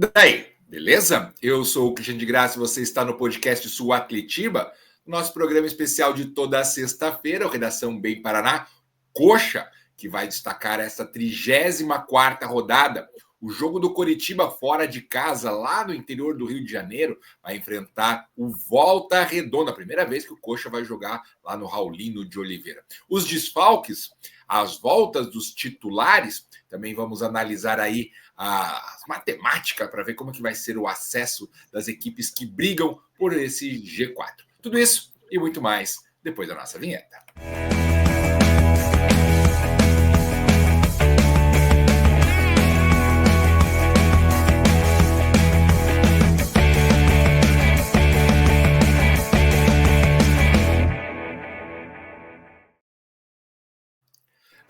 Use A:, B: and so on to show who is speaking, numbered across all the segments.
A: Daí, beleza? Eu sou o Cristiano de Graça e você está no podcast Sul Atletiba, nosso programa especial de toda sexta-feira, o Redação Bem Paraná, Coxa, que vai destacar essa 34ª rodada. O jogo do Coritiba fora de casa, lá no interior do Rio de Janeiro, vai enfrentar o Volta Redonda, a primeira vez que o Coxa vai jogar lá no Raulino de Oliveira. Os desfalques, as voltas dos titulares, também vamos analisar aí a matemática para ver como que vai ser o acesso das equipes que brigam por esse G4. Tudo isso e muito mais depois da nossa vinheta.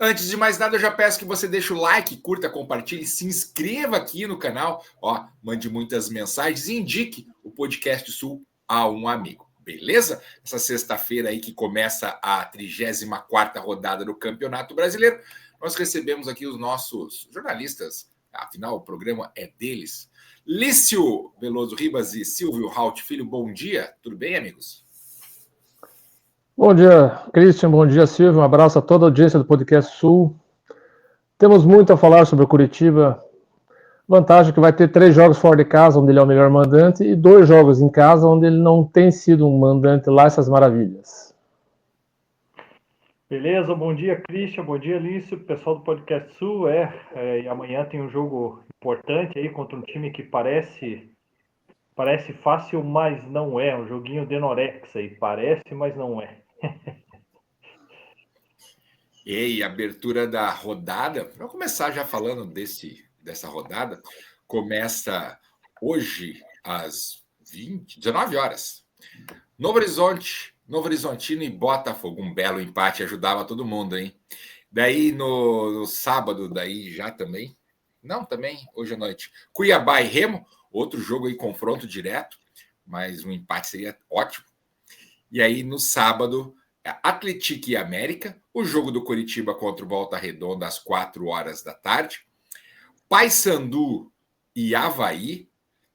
A: Antes de mais nada, eu já peço que você deixe o like, curta, compartilhe, se inscreva aqui no canal, mande muitas mensagens e indique o Podcast Sul a um amigo, beleza? Essa sexta-feira aí que começa a 34ª rodada do Campeonato Brasileiro, nós recebemos aqui os nossos jornalistas, afinal o programa é deles. Lício Veloso Ribas e Silvio Halt Filho, bom dia, tudo bem, amigos?
B: Bom dia, Christian, bom dia, Silvio, um abraço a toda a audiência do Podcast Sul. Temos muito a falar sobre o Curitiba. Vantagem que vai ter 3 jogos fora de casa, onde ele é o melhor mandante, e 2 jogos em casa, onde ele não tem sido um mandante lá, essas maravilhas.
C: Beleza, bom dia, Christian, bom dia, Lício, pessoal do Podcast Sul. E amanhã tem um jogo importante aí contra um time que parece fácil, mas não é. Um joguinho de Norex aí, parece, mas não é.
A: E abertura da rodada, vamos começar já falando dessa rodada. Começa hoje às 19 horas. Novo Horizontino e Botafogo. Um belo empate, ajudava todo mundo, hein? Daí no sábado, daí já também. Não, também, hoje à noite. Cuiabá e Remo, outro jogo aí, confronto direto, mas um empate seria ótimo. E aí no sábado, Atlético e América, o jogo do Coritiba contra o Volta Redonda às 4 horas da tarde. Paysandu e Avaí,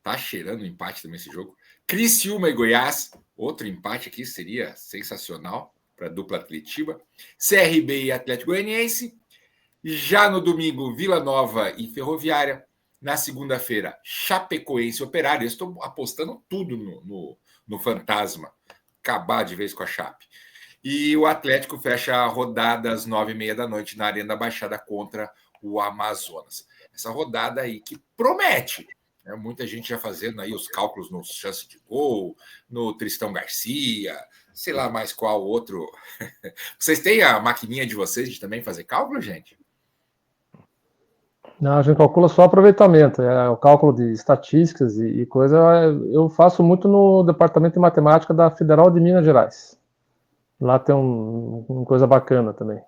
A: tá cheirando um empate também esse jogo. Criciúma e Goiás, outro empate aqui seria sensacional para a dupla Atletiba. CRB e Atlético Goianiense. Já no domingo, Vila Nova e Ferroviária. Na segunda-feira, Chapecoense e Operário. Eu estou apostando tudo no Fantasma. Acabar de vez com a Chape. E o Atlético fecha a rodada às 9h30 da noite na Arena da Baixada contra o Amazonas. Essa rodada aí que promete. Né? Muita gente já fazendo aí os cálculos no chance de gol, no Tristão Garcia, sei lá mais qual outro. Vocês têm a maquininha de vocês de também fazer cálculo, gente?
B: Não, a gente calcula só aproveitamento, o cálculo de estatísticas e coisa. Eu faço muito no Departamento de Matemática da Federal de Minas Gerais. Lá tem uma coisa bacana também.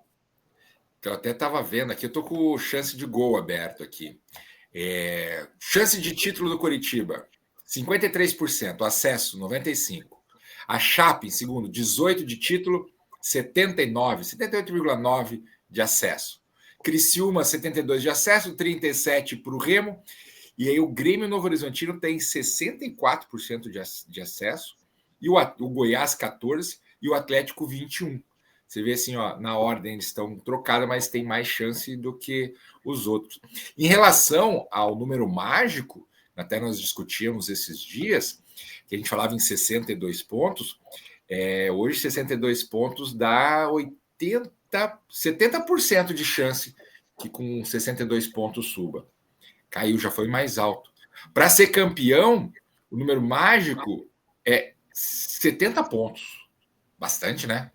A: Eu até estava vendo aqui, eu estou com o chance de gol aberto aqui. Chance de título do Coritiba, 53%. Acesso, 95%. A Chape, em segundo, 18% de título, 79%, 78,9% de acesso. Criciúma, 72% de acesso, 37% para o Remo. E aí o Grêmio Novo Horizontino tem 64% de acesso. E o Goiás, 14%. E o Atlético, 21%. Você vê assim, na ordem eles estão trocados, mas tem mais chance do que os outros. Em relação ao número mágico, até nós discutíamos esses dias, que a gente falava em 62 pontos, hoje 62 pontos dá 70% de chance que com 62 pontos suba. Caiu, já foi mais alto. Para ser campeão, o número mágico é 70 pontos. Bastante, né?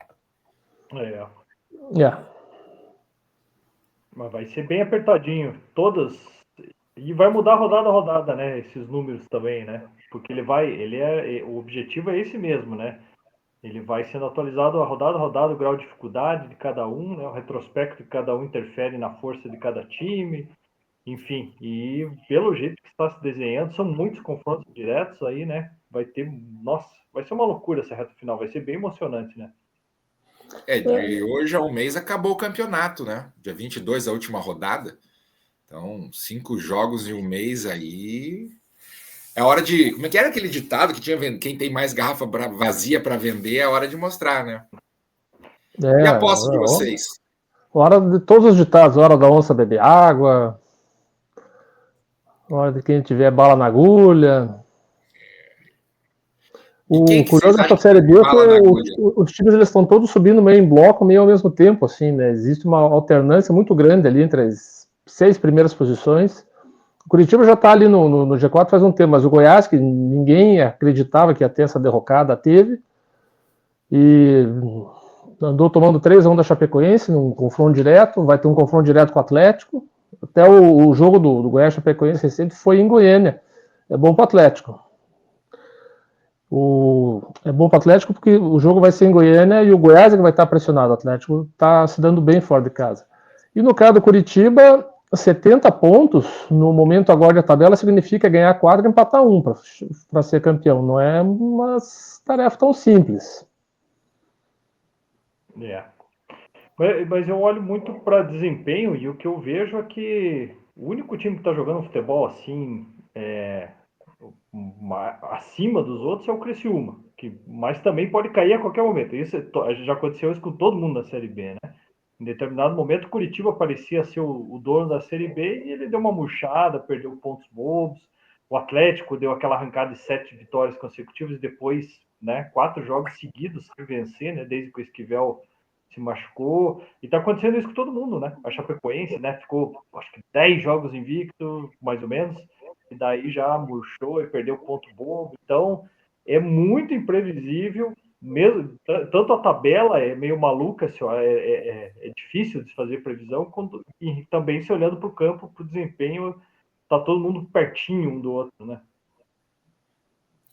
C: Mas vai ser bem apertadinho. Todas. E vai mudar rodada a rodada, né? Esses números também, né? Porque o objetivo é esse mesmo, né? Ele vai sendo atualizado a rodada, o grau de dificuldade de cada um, né? O retrospecto de cada um interfere na força de cada time. Enfim, e pelo jeito que está se desenhando, são muitos confrontos diretos aí, né? Vai ser uma loucura essa reta final, vai ser bem emocionante, né?
A: De hoje a um mês acabou o campeonato, né? Dia 22, a última rodada. Então, 5 jogos em um mês aí É a hora de. Como é que era aquele ditado que tinha quem tem mais garrafa vazia para vender é a hora de mostrar, né? E a aposta de vocês?
B: Hora de todos os ditados, hora da onça beber água, hora de quem tiver bala na agulha.
A: E quem
B: O
A: que vocês
B: curioso dessa
A: acham que
B: Série B
A: tem
B: é que
A: bala na agulha?
B: os times eles estão todos subindo meio em bloco, meio ao mesmo tempo, assim, né? Existe uma alternância muito grande ali entre as 6 primeiras posições. O Curitiba já está ali no G4 faz um tempo, mas o Goiás, que ninguém acreditava que ia ter essa derrocada, teve. E andou tomando 3-1 da Chapecoense num confronto direto, vai ter um confronto direto com o Atlético. Até o jogo do Goiás Chapecoense recente foi em Goiânia. É bom para o Atlético. É bom para o Atlético porque o jogo vai ser em Goiânia e o Goiás é que vai estar pressionado. O Atlético está se dando bem fora de casa. E no caso do Curitiba, 70 pontos no momento agora da tabela significa ganhar 4 e empatar 1 para ser campeão. Não é uma tarefa tão simples.
C: É. Mas eu olho muito para desempenho e o que eu vejo é que o único time que está jogando futebol assim acima dos outros é o Criciúma, mas também pode cair a qualquer momento. Isso já aconteceu isso com todo mundo na Série B, né? Em determinado momento, o Curitiba parecia ser o dono da Série B e ele deu uma murchada, perdeu pontos bobos. O Atlético deu aquela arrancada de 7 vitórias consecutivas e depois, né, 4 jogos seguidos sem vencer, né, desde que o Esquivel se machucou. E tá acontecendo isso com todo mundo, né? A Chapecoense, né, ficou, acho que 10 jogos invicto, mais ou menos, e daí já murchou e perdeu ponto bobo. Então, é muito imprevisível. Mesmo, tanto a tabela é meio maluca, é difícil de fazer previsão, e também se olhando para o campo, para o desempenho, tá todo mundo pertinho um do outro, né?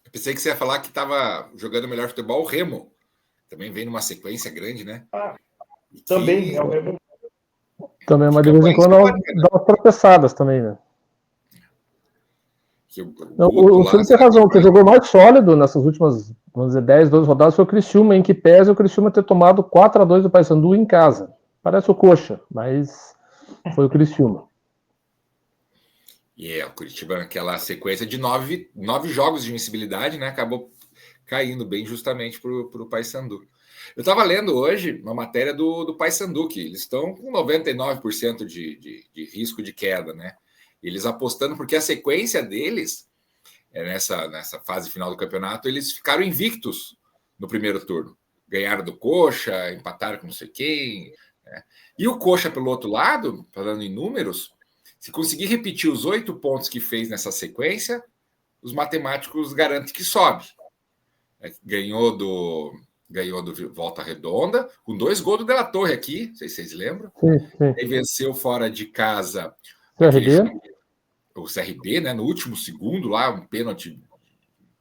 A: Eu pensei que você ia falar que estava jogando melhor futebol o Remo. Também vem numa sequência grande, né?
C: Também, é o Remo.
B: Também, mas de vez em quando dá umas tropeçadas também, né? O Silvio tem razão, o que jogou mais sólido nessas últimas, vamos dizer, 10, 12 rodadas foi o Criciúma, em que pese o Criciúma ter tomado 4-2 do Paysandu em casa. Parece o Coxa, mas foi o Criciúma.
A: E o Curitiba, naquela sequência de 9 jogos de invencibilidade, né? Acabou caindo bem justamente para o Paysandu. Eu estava lendo hoje uma matéria do Paysandu, que eles estão com 99% de risco de queda, né? Eles apostando, porque a sequência deles, nessa fase final do campeonato, eles ficaram invictos no primeiro turno. Ganharam do Coxa, empataram com não sei quem. Né? E o Coxa, pelo outro lado, falando em números, se conseguir repetir os 8 pontos que fez nessa sequência, os matemáticos garantem que sobe. Ganhou do Volta Redonda, com 2 gols do De La Torre aqui, não sei se vocês lembram.
B: Sim.
A: E venceu fora de casa o CRB, né, no último segundo lá, um pênalti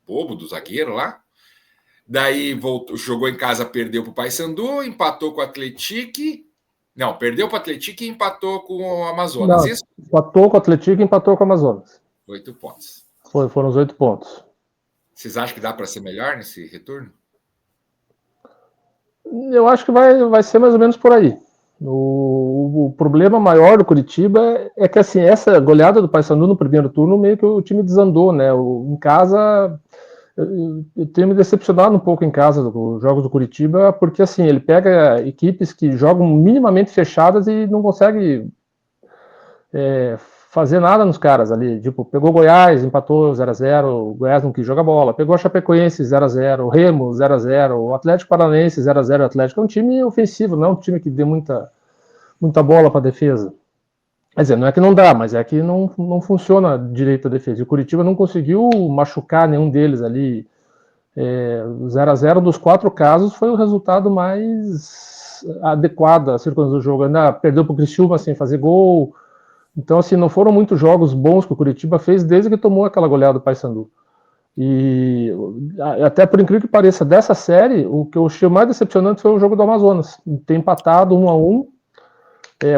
A: bobo do zagueiro lá. Daí jogou em casa, perdeu para o Paysandu, empatou com o Atlético. Não, perdeu para o Atlético e empatou com o Amazonas.
B: Não, isso? Empatou com o Atlético e empatou com o Amazonas.
A: 8 pontos.
B: Foram os 8 pontos.
A: Vocês acham que dá para ser melhor nesse retorno?
B: Eu acho que vai ser mais ou menos por aí. O problema maior do Curitiba é que assim, essa goleada do Paysandu no primeiro turno meio que o time desandou, né? Em casa, eu tenho me decepcionado um pouco em casa dos jogos do Curitiba, porque assim, ele pega equipes que jogam minimamente fechadas e não consegue fazer nada nos caras ali. Tipo, pegou Goiás, empatou 0-0, o Goiás não quis jogar bola. Pegou a Chapecoense 0-0, o Remo 0-0, o Atlético Paranaense 0-0. O Atlético é um time ofensivo, não é um time que dê muita bola para defesa. Quer dizer, não é que não dá, mas é que não funciona direito a defesa. E o Curitiba não conseguiu machucar nenhum deles ali. 0-0 dos 4 casos foi o resultado mais adequado às circunstâncias do jogo. Ainda perdeu para o Criciúma sem fazer gol. Então, assim, não foram muitos jogos bons que o Curitiba fez desde que tomou aquela goleada do Paysandu. E até por incrível que pareça, dessa série, o que eu achei mais decepcionante foi o jogo do Amazonas. Ter empatado 1-1.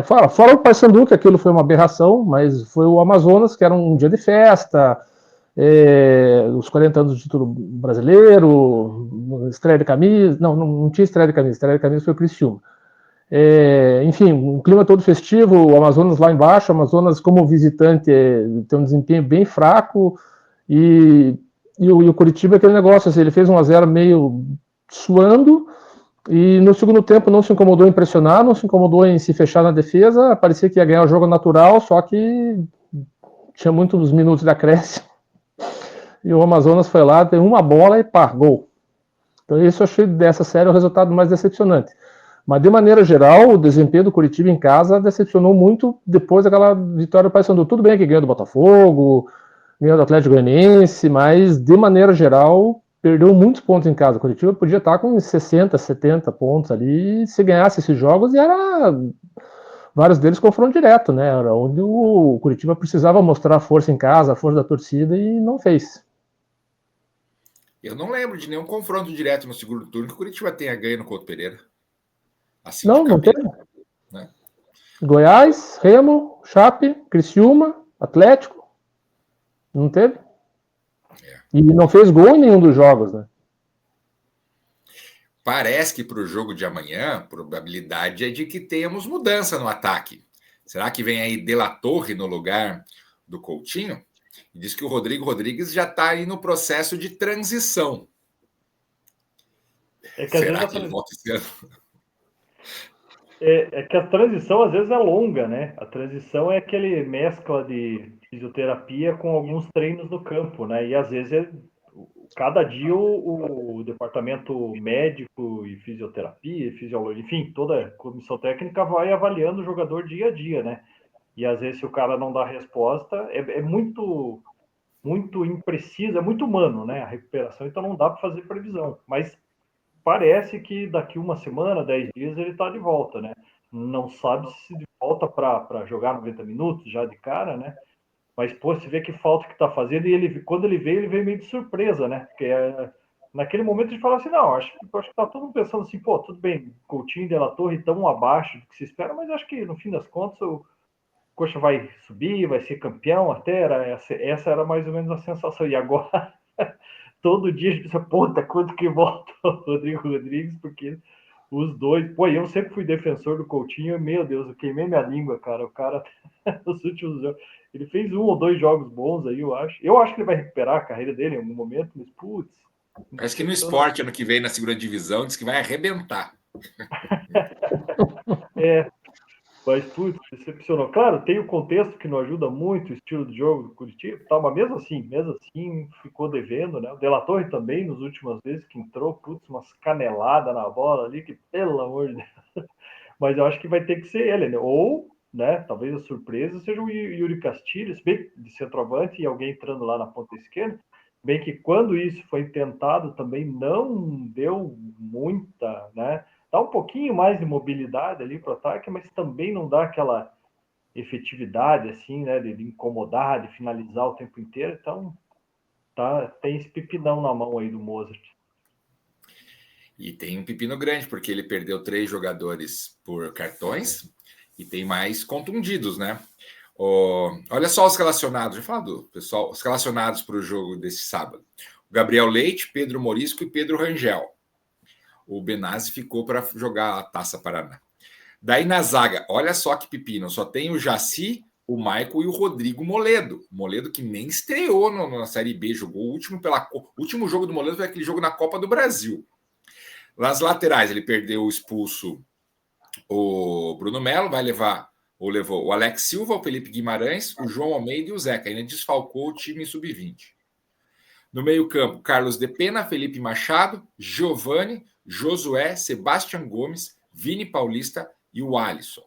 B: Fora o Paysandu, que aquilo foi uma aberração, mas foi o Amazonas, que era um dia de festa, os 40 anos do título brasileiro, estreia de camisa. Não tinha estreia de camisa foi o Criciúma. Enfim, um clima todo festivo, o Amazonas lá embaixo, o Amazonas como visitante tem um desempenho bem fraco, E o Curitiba, aquele negócio, assim, ele fez 1-0 meio suando, e no segundo tempo não se incomodou em pressionar, não se incomodou em se fechar na defesa, parecia que ia ganhar o jogo natural, só que tinha muitos minutos de acréscimo, e o Amazonas foi lá, deu uma bola e pá, gol. Então isso eu achei dessa série o resultado mais decepcionante. Mas de maneira geral, o desempenho do Curitiba em casa decepcionou muito depois daquela vitória do Paysandu. Tudo bem que ganhou do Botafogo, ganhou do Atlético Goianiense, mas de maneira geral perdeu muitos pontos em casa. O Curitiba podia estar com 60, 70 pontos ali se ganhasse esses jogos, e era vários deles confronto direto, né? Era onde o Curitiba precisava mostrar a força em casa, a força da torcida, e não fez.
A: Eu não lembro de nenhum confronto direto no segundo turno que o Curitiba tenha ganho no Couto Pereira. Assim de
B: Não, não
A: cabeça,
B: teve.
A: né?
B: Goiás, Remo, Chape, Criciúma, Atlético, não teve. E não fez gol em nenhum dos jogos, né?
A: Parece que para o jogo de amanhã, a probabilidade é de que tenhamos mudança no ataque. Será que vem aí De La Torre no lugar do Coutinho? Diz que o Rodrigo Rodrigues já está aí no processo de transição.
C: É que às vezes
A: Será que ele volta esse ano?
C: É que a transição às vezes é longa, né? A transição é aquele mescla de fisioterapia com alguns treinos no campo, né? E às vezes cada dia o departamento médico e fisioterapia, e fisiologia, enfim, toda a comissão técnica vai avaliando o jogador dia a dia, né? E às vezes se o cara não dá resposta, é muito impreciso, é muito humano, né? A recuperação, então não dá para fazer previsão. Mas parece que daqui uma semana, 10 dias, ele está de volta, né? Não sabe se de volta para jogar 90 minutos já de cara, né? Mas, pô, você vê que falta que está fazendo, e ele, quando ele veio meio de surpresa, né? Porque naquele momento a gente fala assim, não, acho que tá todo mundo pensando assim, pô, tudo bem, Coutinho e De La Torre tão abaixo do que se espera, mas acho que no fim das contas o Coxa vai subir, vai ser campeão, até essa era mais ou menos a sensação. E agora todo dia a gente pensa, puta, quanto que volta o Rodrigo Rodrigues, porque os dois. Pô, eu sempre fui defensor do Coutinho, meu Deus, eu queimei minha língua, cara. O cara, nos últimos jogos, ele fez 1 ou 2 jogos bons aí, eu acho. Eu acho que ele vai recuperar a carreira dele em algum momento, mas, putz.
A: Parece que no esporte, ano que vem, na segunda divisão, diz que vai arrebentar.
C: É, mas, putz, decepcionou. Claro, tem o contexto que não ajuda muito o estilo de jogo do Curitiba, tá, mas mesmo assim, ficou devendo, né? O De La Torre também, nas últimas vezes que entrou, putz, umas caneladas na bola ali, que pelo amor de Deus. Mas eu acho que vai ter que ser ele, né? Ou, né, talvez a surpresa seja o Yuri Castilho, bem de centroavante e alguém entrando lá na ponta esquerda. Bem que quando isso foi tentado também não deu muita, né? Dá um pouquinho mais de mobilidade ali para o ataque, mas também não dá aquela efetividade assim, né, de incomodar, de finalizar o tempo inteiro. Então, tem esse pepinão na mão aí do Mozart.
A: E tem um pepino grande, porque ele perdeu 3 jogadores por cartões e tem mais contundidos, né? Olha só os relacionados, já falei do pessoal, os relacionados para o jogo desse sábado. O Gabriel Leite, Pedro Morisco e Pedro Rangel. O Benazzi ficou para jogar a Taça Paraná. Daí na zaga, olha só que pepino, só tem o Jaci, o Michael e o Rodrigo Moledo. Moledo que nem estreou na Série B, jogou o último jogo do Moledo foi aquele jogo na Copa do Brasil. Nas laterais, ele perdeu o expulso o Bruno Melo, levou o Alex Silva, o Felipe Guimarães, o João Almeida e o Zeca. Ainda desfalcou o time sub-20. No meio-campo, Carlos de Pena, Felipe Machado, Giovani, Josué, Sebastião Gomes, Vini Paulista e o Alisson.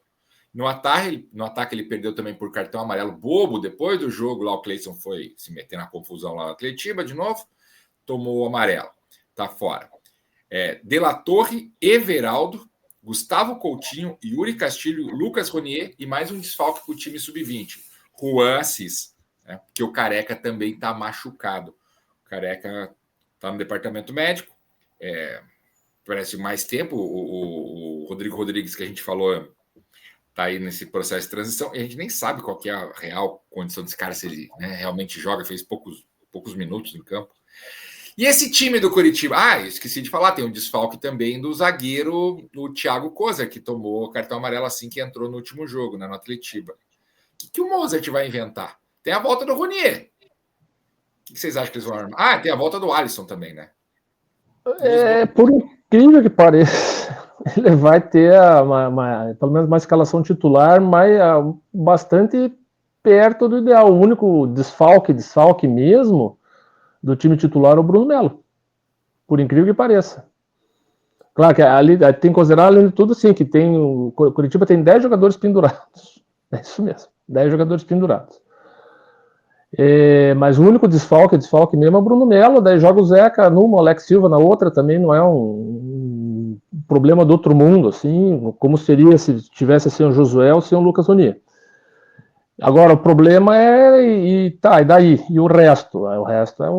A: No ataque, ele perdeu também por cartão amarelo bobo. Depois do jogo, lá o Cleison foi se meter na confusão lá na Atletiba de novo. Tomou o amarelo. Tá fora. De La Torre, Everaldo, Gustavo Coutinho, Yuri Castilho, Lucas Ronier e mais um desfalque para o time sub-20. Juan Assis, né? Porque o Careca também está machucado. O Careca está no departamento médico. Parece mais tempo. O Rodrigo Rodrigues, que a gente falou, está aí nesse processo de transição. E a gente nem sabe qual que é a real condição desse cara, se ele, né, realmente joga, fez poucos minutos em campo. E esse time do Curitiba? Esqueci de falar, tem um desfalque também do zagueiro, do Thiago Kozer, que tomou cartão amarelo assim que entrou no último jogo, né, no Atletiba. O que o Mozart vai inventar? Tem a volta do Ronier. O que vocês acham que eles vão armar? Ah, tem a volta do Alisson também, né?
B: Por incrível que pareça, ele vai ter pelo menos uma escalação titular bastante perto do ideal. O único desfalque mesmo do time titular é o Bruno Melo. Por incrível que pareça. Claro que ali tem que considerar, além de tudo, assim, que o Curitiba tem 10 jogadores pendurados. É isso mesmo, 10 jogadores pendurados. Mas o único desfalque mesmo é o Bruno Melo, daí joga o Zeca numa, o Alex Silva na outra, também não é um problema do outro mundo, assim, como seria se tivesse assim o Josué ou sem o Lucas Ronier. Agora, o problema e daí? E o resto? O resto é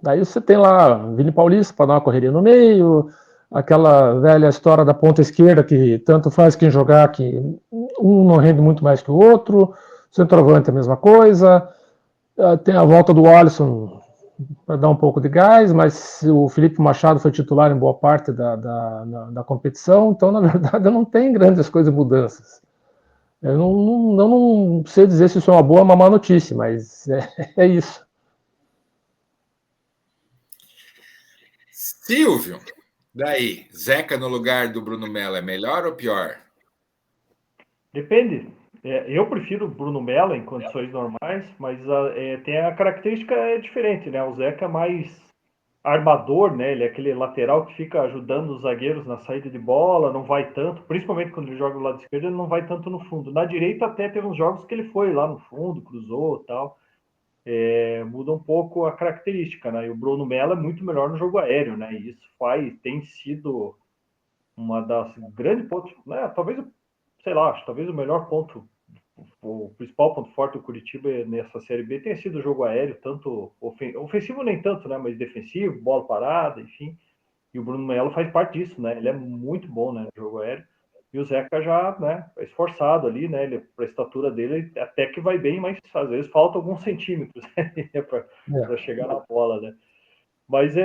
B: daí você tem lá Vini Paulista para dar uma correria no meio, aquela velha história da ponta esquerda que tanto faz quem jogar, que um não rende muito mais que o outro, centroavante é a mesma coisa, tem a volta do Alisson para dar um pouco de gás, mas o Felipe Machado foi titular em boa parte da competição, então na verdade não tem grandes coisas mudanças. Eu não sei dizer se isso é uma boa ou uma má notícia, mas é isso.
A: Silvio, daí, Zeca no lugar do Bruno Melo é melhor ou pior?
C: Depende. Eu prefiro o Bruno Melo em condições normais, mas tem a característica diferente, né? O Zeca é mais armador, né? Ele é aquele lateral que fica ajudando os zagueiros na saída de bola, não vai tanto, principalmente quando ele joga do lado esquerdo, ele não vai tanto no fundo. Na direita até teve uns jogos que ele foi lá no fundo, cruzou, tal. Muda um pouco a característica, né? E o Bruno Melo é muito melhor no jogo aéreo, né? E isso tem sido uma das grandes pontos, né? Talvez, sei lá, talvez o melhor ponto, o principal ponto forte do Curitiba nessa Série B tenha sido o jogo aéreo, tanto ofensivo nem tanto, né? Mas defensivo, bola parada, enfim. E o Bruno Melo faz parte disso, né? Ele é muito bom, né, no jogo aéreo. E o Zeca já, né, é esforçado ali, né? Ele, para a estatura dele, até que vai bem, mas às vezes falta alguns centímetros para chegar na bola, né? Mas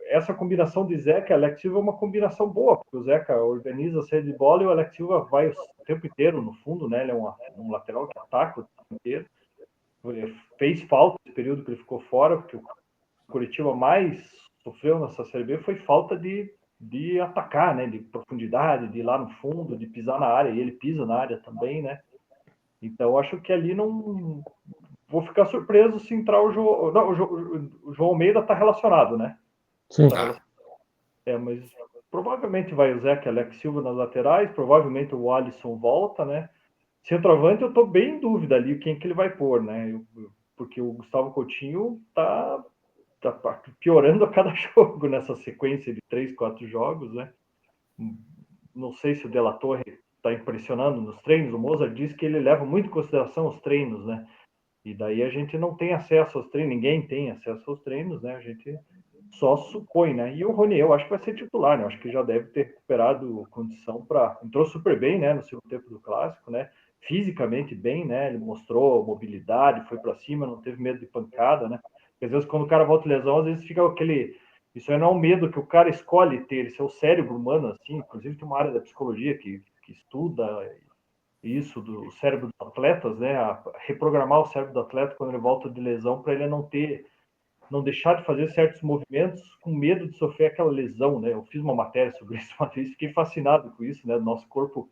C: essa combinação de Zeca e Alex Silva é uma combinação boa, porque o Zeca organiza a saída de bola e o Alex Silva vai o tempo inteiro no fundo, né? Ele é um lateral que ataca o tempo inteiro. Ele fez falta nesse período que ele ficou fora, porque o Curitiba mais sofreu nessa Série B foi falta de atacar, né? De profundidade, de ir lá no fundo, de pisar na área, e ele pisa na área também, né? Então acho que ali não vou ficar surpreso se entrar o João. Não, o João Almeida está relacionado, né?
B: Sim.
A: Tá.
C: Mas provavelmente vai o Zeca, Alex Silva nas laterais, provavelmente o Alisson volta, né? Centroavante eu estou bem em dúvida ali quem que ele vai pôr, né? Porque o Gustavo Coutinho tá piorando a cada jogo nessa sequência de 3, 4 jogos, né? Não sei se o De La Torre está impressionando nos treinos. O Mozart diz que ele leva muito em consideração os treinos, né? E daí a gente não tem acesso aos treinos, ninguém tem acesso aos treinos, né? A gente só supõe, né? E o Rony, eu acho que vai ser titular, né? Eu acho que já deve ter recuperado condição para. Entrou super bem, né? No segundo tempo do clássico, né? Fisicamente bem, né? Ele mostrou mobilidade, foi para cima, não teve medo de pancada, né? Porque às vezes quando o cara volta de lesão, às vezes fica aquele. Isso aí não é um medo que o cara escolhe ter, isso é o cérebro humano, assim. Inclusive tem uma área da psicologia que estuda isso do cérebro dos atletas, né? A reprogramar o cérebro do atleta quando ele volta de lesão para ele não deixar de fazer certos movimentos com medo de sofrer aquela lesão, né? Eu fiz uma matéria sobre isso uma vez, fiquei fascinado com isso, né? Nosso corpo,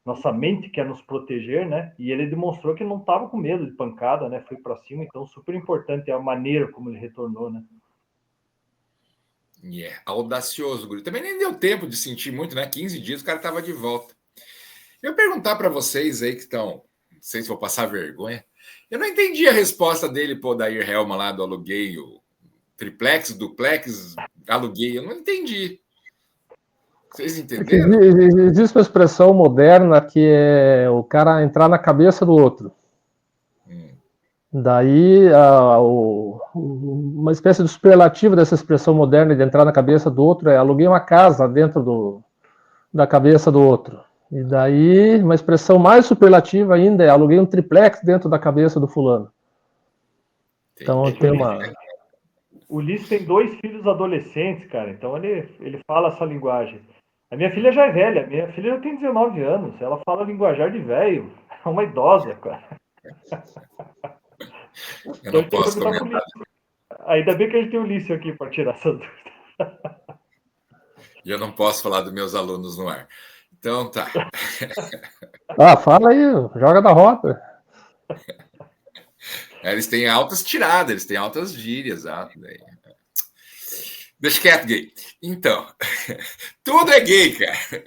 C: nossa mente quer nos proteger, né? E ele demonstrou que não estava com medo de pancada, né? Foi para cima, então super importante a maneira como ele retornou, né?
A: Audacioso, Guri. Também nem deu tempo de sentir muito, né? 15 dias o cara estava de volta. Eu ia perguntar para vocês aí que estão, não sei se vou passar vergonha, eu não entendi a resposta dele pro Odair Helma lá do aluguei, o triplex, duplex, aluguei, eu não entendi. Vocês entenderam?
B: Existe uma expressão moderna que é o cara entrar na cabeça do outro. Daí, uma espécie de superlativo dessa expressão moderna de entrar na cabeça do outro é aluguei uma casa dentro da cabeça do outro. E daí, uma expressão mais superlativa ainda é aluguei um triplex dentro da cabeça do fulano. Então, tem uma...
C: O Ulisses tem 2 filhos adolescentes, cara, então ele fala essa linguagem. A minha filha já é velha, minha filha já tem 19 anos, ela fala linguajar de velho, é uma idosa, cara.
A: Eu não posso comentar.
C: Ainda bem que a gente tem o Lício aqui para tirar essa dúvida.
A: E eu não posso falar dos meus alunos no ar. Então, tá.
B: Fala aí, joga da rota.
A: Eles têm altas tiradas, eles têm altas gírias. Deixa quieto, gay. Então, tudo é gay, cara.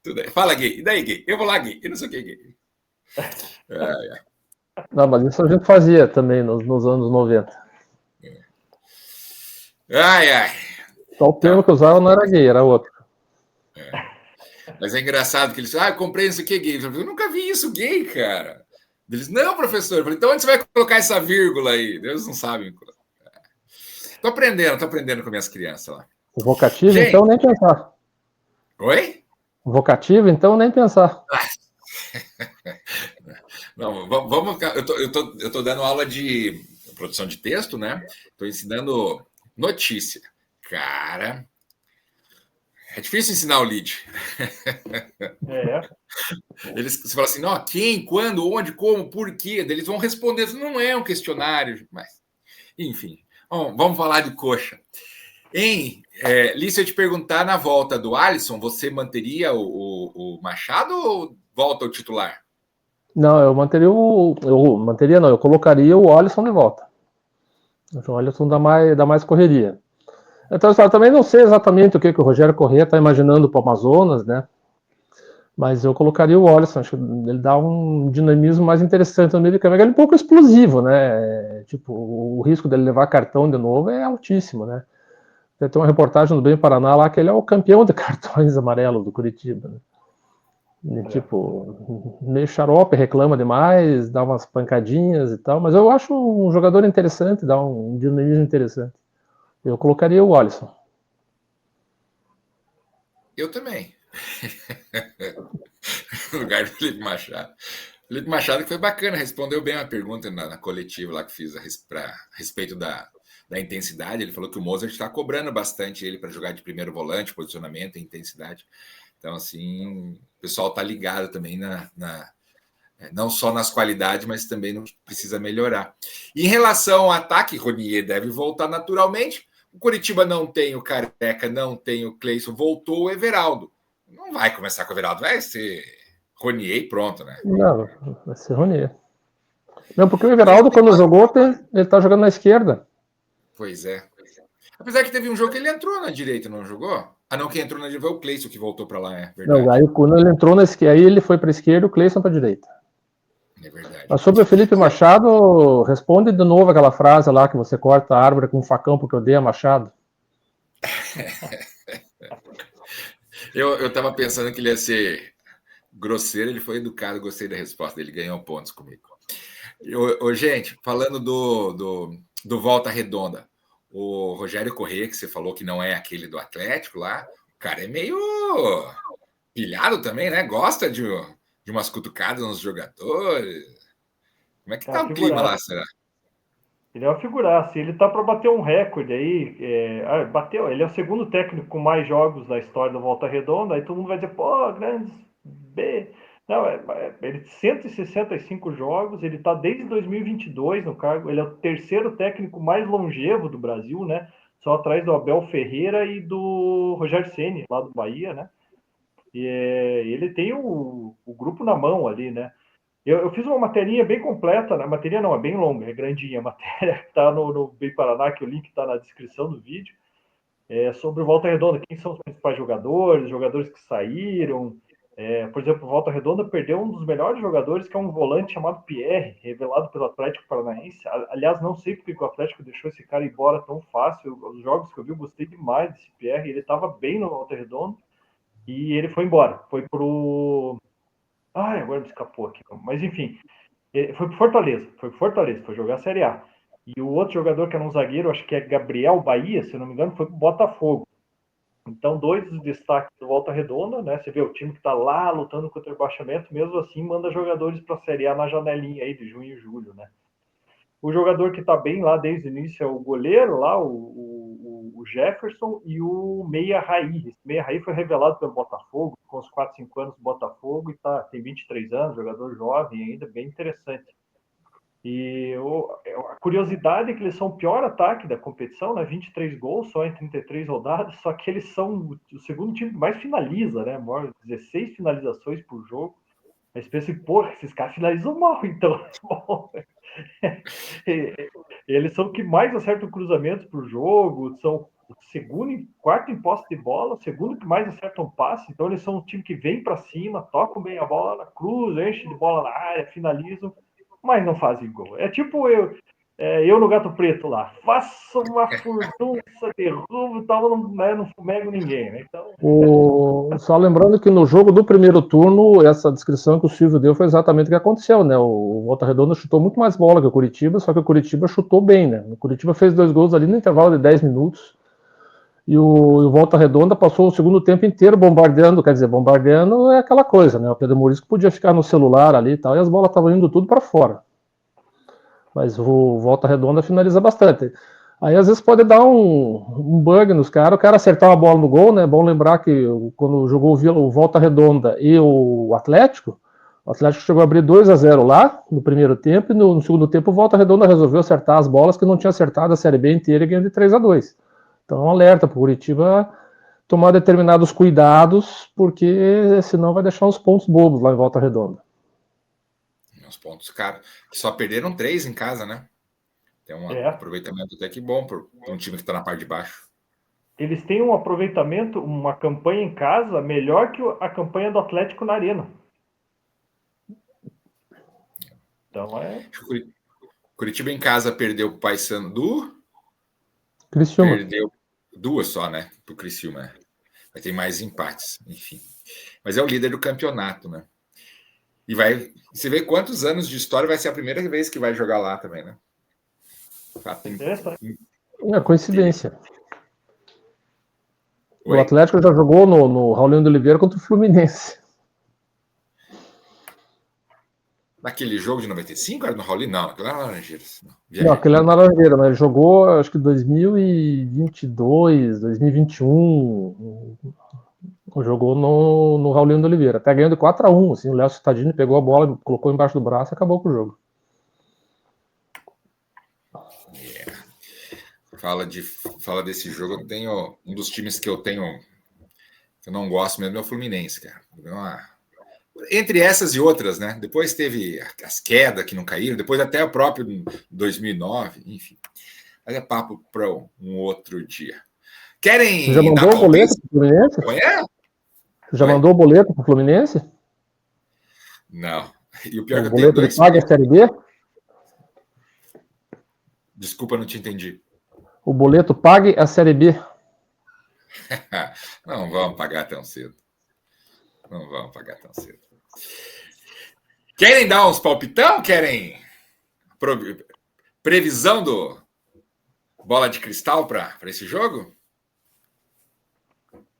A: Tudo é. Fala, gay. E daí, gay? Eu vou lá, gay. Eu não sei o que é gay.
B: Não, mas isso a gente fazia também nos anos 90.
A: Ai.
B: Só o termo que usava não era gay, era outro.
A: Mas é engraçado que eles falam, eu comprei isso aqui, gay. Eu nunca vi isso gay, cara. Eles, não, professor. Eu falei, então onde você vai colocar essa vírgula aí? Eles não sabem. Tô aprendendo com minhas crianças lá.
B: Vocativo, gente, então nem pensar.
A: Oi?
B: Vocativo, então nem pensar.
A: Não, vamos. Eu tô dando aula de produção de texto, né? Tô ensinando notícia. Cara, é difícil ensinar o lead. Você fala assim, não, quem, quando, onde, como, por quê? Eles vão responder, não é um questionário, mas enfim. Bom, vamos falar de coxa. Lício, eu te perguntar na volta do Alisson, você manteria o Machado ou volta ao titular?
B: Não, eu manteria não, eu colocaria o Alisson de volta. O Alisson dá mais correria. Então, eu também não sei exatamente o que o Rogério Corrêa está imaginando para o Amazonas, né? Mas eu colocaria o Alisson, acho que ele dá um dinamismo mais interessante no meio de campo. Ele é um pouco explosivo, né? Tipo, o risco dele levar cartão de novo é altíssimo, né? Tem uma reportagem do Bem Paraná lá que ele é o campeão de cartões amarelos do Curitiba, né? Tipo, meio xarope, reclama demais, dá umas pancadinhas e tal, mas eu acho um jogador interessante, dá um dinamismo interessante. Eu colocaria o Alisson.
A: Eu também. No lugar do Felipe Machado. Felipe Machado que foi bacana, respondeu bem a pergunta na coletiva lá que fiz a respeito da intensidade. Ele falou que o Mozart está cobrando bastante ele para jogar de primeiro volante, posicionamento e intensidade. Então, assim, o pessoal está ligado também não só nas qualidades, mas também no que precisa melhorar. E em relação ao ataque, Ronier deve voltar naturalmente. O Curitiba não tem o Careca, não tem o Cleison, voltou o Everaldo. Não vai começar com o Everaldo, vai ser Ronier e pronto, né?
B: Não, vai ser Ronier. Não, porque o Everaldo, quando jogou, ele tá jogando na esquerda.
A: Pois é. Apesar que teve um jogo que ele entrou na direita, não jogou? Ah, não, quem entrou na direita foi o Cleison que voltou para lá, é verdade.
B: Não, aí quando ele entrou na esquerda, aí ele foi para a esquerda, o Cleison para a direita.
A: É verdade.
B: Mas sobre o Felipe Machado, responde de novo aquela frase lá que você corta a árvore com um facão porque odeia Machado.
A: Eu estava pensando que ele ia ser grosseiro, ele foi educado, gostei da resposta dele, ganhou pontos comigo. Gente, falando do Volta Redonda, o Rogério Corrêa, que você falou que não é aquele do Atlético lá, o cara é meio pilhado também, né? Gosta de umas cutucadas nos jogadores. Como é que tá o clima lá, será?
C: Ele é uma figuraça. Ele tá para bater um recorde aí. Bateu. Ele é o segundo técnico com mais jogos da história do Volta Redonda. Aí todo mundo vai dizer, pô, grandes B. Não, ele 165 jogos. Ele tá desde 2022 no cargo. Ele é o terceiro técnico mais longevo do Brasil, né? Só atrás do Abel Ferreira e do Rogério Ceni, lá do Bahia, né? E ele tem o grupo na mão ali, né? Eu fiz uma materinha bem completa, a matéria não, é bem longa, é grandinha, a matéria está no Bem Paraná, que o link está na descrição do vídeo, sobre o Volta Redonda, quem são os principais jogadores que saíram, por exemplo, o Volta Redonda perdeu um dos melhores jogadores, que é um volante chamado Pierre, revelado pelo Atlético Paranaense. Aliás, não sei porque o Atlético deixou esse cara embora tão fácil, os jogos que eu vi, eu gostei demais desse Pierre, ele estava bem no Volta Redonda, e ele foi embora, foi pro... agora me escapou aqui, mas enfim, foi pro Fortaleza, foi jogar a Série A. E o outro jogador que era um zagueiro, acho que é Gabriel Bahia, se não me engano, foi pro Botafogo. Então, dois dos destaques do Volta Redonda, né? Você vê o time que está lá lutando contra o rebaixamento, mesmo assim manda jogadores para a Série A na janelinha aí de junho e julho, né? O jogador que está bem lá desde o início é o goleiro lá, o Jefferson, e o Meia Raí. Esse Meia Raí foi revelado pelo Botafogo, com os 4, 5 anos do Botafogo, e tem 23 anos, jogador jovem ainda, bem interessante. E a curiosidade é que eles são o pior ataque da competição, né? 23 gols só em 33 rodadas, só que eles são o segundo time que mais finaliza, né? 16 finalizações por jogo. Aí você pensa, porra, esses caras finalizam mal, então. Eles são os que mais acertam cruzamentos por jogo, são o segundo, quarto em posse de bola, o segundo que mais acertam passe. Então eles são um time que vem para cima, tocam bem a bola, cruzam, enchem de bola na área, finalizam, mas não fazem gol. É tipo eu no Gato Preto lá, faço uma furdunça, derrubo e tal, não fumego ninguém, né? Então...
B: Só lembrando que no jogo do primeiro turno, essa descrição que o Silvio deu foi exatamente o que aconteceu, né? O Volta Redonda chutou muito mais bola que o Curitiba, só que o Curitiba chutou bem, né? O Curitiba fez 2 gols ali no intervalo de 10 minutos, e o Volta Redonda passou o segundo tempo inteiro bombardeando, quer dizer, bombardeando é aquela coisa, né? O Pedro Morisco podia ficar no celular ali e tal, e as bolas estavam indo tudo para fora. Mas o Volta Redonda finaliza bastante. Aí às vezes pode dar um bug nos caras, o cara acertar uma bola no gol, né? É bom lembrar que quando jogou o Volta Redonda e o Atlético chegou a abrir 2-0 lá no primeiro tempo, e no segundo tempo o Volta Redonda resolveu acertar as bolas que não tinha acertado a Série B inteira e ganhou de 3-2. Então alerta para o Curitiba tomar determinados cuidados, porque senão vai deixar uns pontos bobos lá em Volta Redonda.
A: Os pontos caros. Só perderam 3 em casa, né? Tem um aproveitamento até que bom para um time que está na parte de baixo.
C: Eles têm um aproveitamento, uma campanha em casa melhor que a campanha do Atlético na Arena. Então
A: Curitiba em casa perdeu para o Paysandu.
B: Criciúma.
A: Perdeu 2 só, né? Para o Criciúma. Vai ter mais empates, enfim. Mas é o líder do campeonato, né? E você vê quantos anos de história vai ser a primeira vez que vai jogar lá também, né?
B: É coincidência.
A: Oi?
B: O Atlético já jogou no Raulinho de Oliveira contra o Fluminense.
A: Naquele jogo de 95? Era no Raulinho? Não, aquele era na Laranjeiras.
B: Não, aquele era na Laranjeira, mas ele jogou acho que 2022, 2021. Jogou no Raulinho de Oliveira. Até ganhando de 4-1. Assim, o Léo Cittadini pegou a bola, colocou embaixo do braço e acabou com o jogo.
A: Fala desse jogo. Eu tenho um dos times que eu não gosto mesmo é o Fluminense, cara. Entre essas e outras, né? Depois teve as quedas que não caíram, depois até o próprio 2009, enfim. Mas é papo para um outro dia. Querem
B: Você já mandou o boleto para o Fluminense? Você já mandou o boleto para o Fluminense?
A: Não. E o pior
B: o
A: que eu
B: boleto
A: tenho
B: de paga a Série B?
A: Desculpa, não te entendi.
B: O boleto pague a Série B.
A: Não vamos pagar tão cedo. Não vamos pagar tão cedo. Querem dar uns palpitão? Querem previsão do bola de cristal para esse jogo?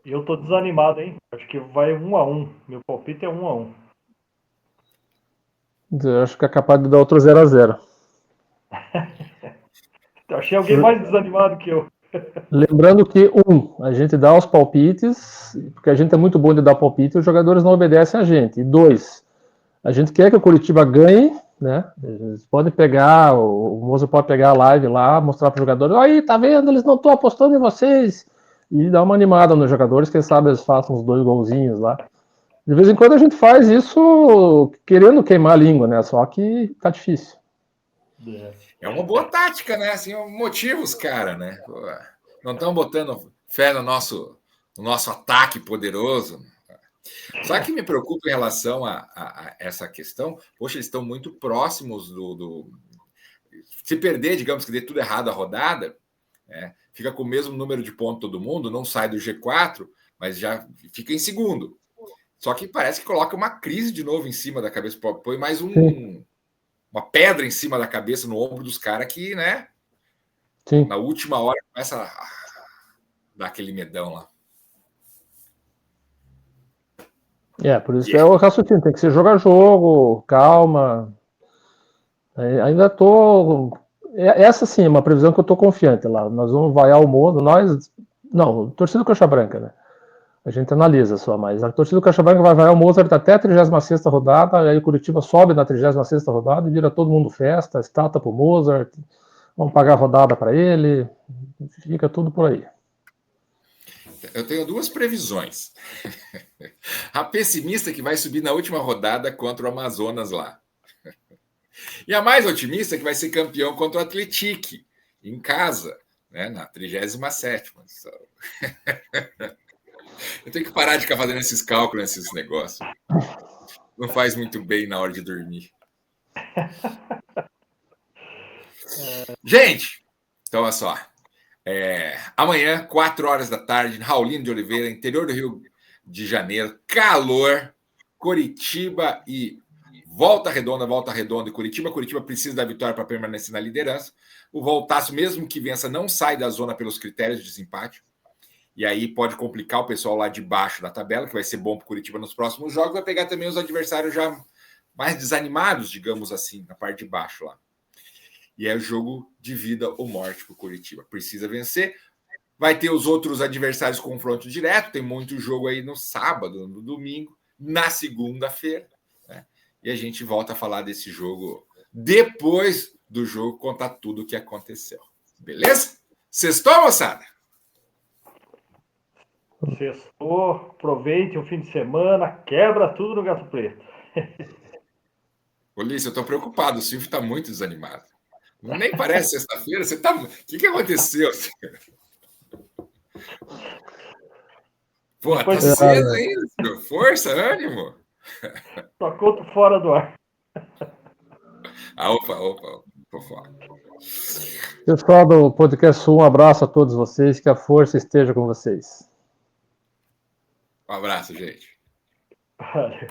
C: Eu tô desanimado, hein? Acho que vai 1-1. Meu palpite é 1-1.
B: Eu acho que é capaz de dar outro 0-0.
C: Achei alguém mais desanimado que eu.
B: Lembrando que, a gente dá os palpites, porque a gente é muito bom de dar palpite e os jogadores não obedecem a gente. E 2, a gente quer que o Curitiba ganhe, né? Eles podem pegar, o moço pode pegar a live lá, mostrar para os jogadores, aí, tá vendo, eles não estão apostando em vocês. E dar uma animada nos jogadores, quem sabe eles façam uns 2 golzinhos lá. De vez em quando a gente faz isso querendo queimar a língua, né? Só que tá difícil.
A: É uma boa tática, né? Assim, motivos, cara, né? Não estão botando fé no nosso ataque poderoso. Só que me preocupa em relação a essa questão. Poxa, eles estão muito próximos do... Se perder, digamos que dê tudo errado a rodada, fica com o mesmo número de pontos todo mundo, não sai do G4, mas já fica em segundo. Só que parece que coloca uma crise de novo em cima da cabeça. Põe mais uma pedra em cima da cabeça, no ombro dos caras que, né?
B: Sim.
A: Na última hora começa a dar aquele medão lá.
B: Por isso é o raciocínio, tem que ser jogar jogo, calma. Ainda tô... Essa sim é uma previsão que eu tô confiante lá. Nós vamos vaiar o mundo, nós... Não, torcida Coxa Branca, né? A gente analisa só, mas a torcida do Caixa Branca vai o Mozart até a 36ª rodada, aí o Curitiba sobe na 36ª rodada e vira todo mundo festa, estátua pro Mozart, vamos pagar a rodada para ele, fica tudo por aí.
A: Eu tenho duas previsões. A pessimista que vai subir na última rodada contra o Amazonas lá. E a mais otimista que vai ser campeão contra o Atlético, em casa, né, na 37ª. Eu tenho que parar de ficar fazendo esses cálculos, esses negócios. Não faz muito bem na hora de dormir. Gente, então olha só. Amanhã, 4 horas da tarde, Raulino de Oliveira, interior do Rio de Janeiro, calor, Curitiba e Volta Redonda e Curitiba. Curitiba precisa da vitória para permanecer na liderança. O Voltaço, mesmo que vença, não sai da zona pelos critérios de desempate. E aí pode complicar o pessoal lá de baixo da tabela, que vai ser bom para o Curitiba nos próximos jogos. Vai pegar também os adversários já mais desanimados, digamos assim, na parte de baixo lá. E é o jogo de vida ou morte para o Curitiba. Precisa vencer. Vai ter os outros adversários confronto direto. Tem muito jogo aí no sábado, no domingo, na segunda-feira. Né? E a gente volta a falar desse jogo depois do jogo, contar tudo o que aconteceu. Beleza? Sextou, moçada?
C: Sextou, aproveite o fim de semana, quebra tudo no Gato Preto.
A: Ulisses, eu estou preocupado. O Silvio está muito desanimado. Nem parece sexta-feira. Você tá... O que aconteceu? Pô, tá cedo ainda, Silvio. Força, ânimo.
C: Tocou fora do ar.
A: Opa. Tô fora.
B: Pessoal do Podcast Sul, um abraço a todos vocês, que a força esteja com vocês.
A: Um abraço, gente.
C: Valeu.